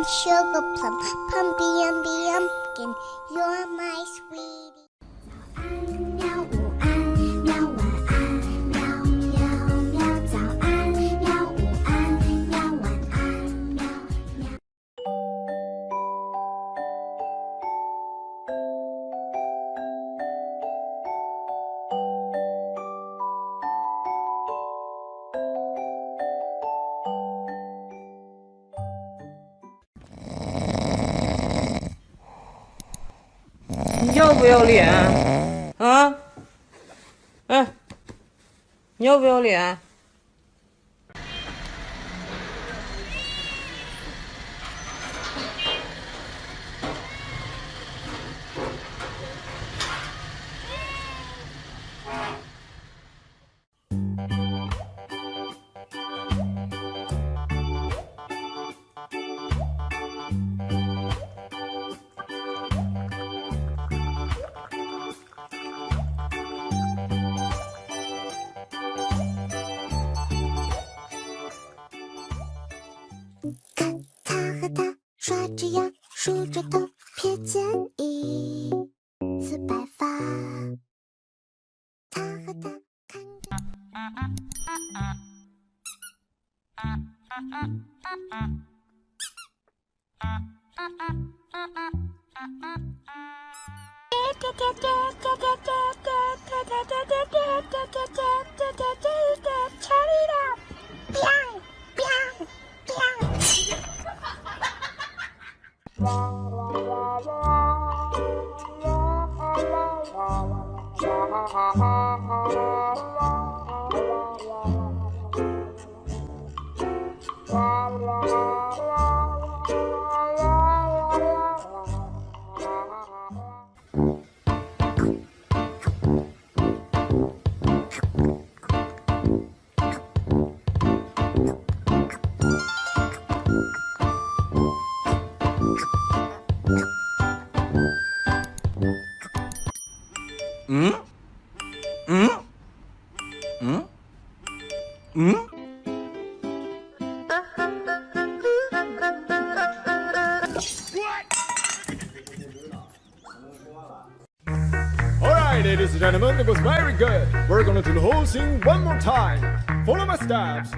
sugar plum, pumpy umby umpkin, you're my sweetie. 喵午安，喵晚安，喵喵喵早安，喵午安，喵晚安，喵喵。你要不要脸啊？哎，你要不要脸？看他和他刷着牙，梳着头，瞥见一丝白发。他和他看着。Alright, ladies and gentlemen, it was very good. We're gonna do the whole thing one more time. Follow my steps.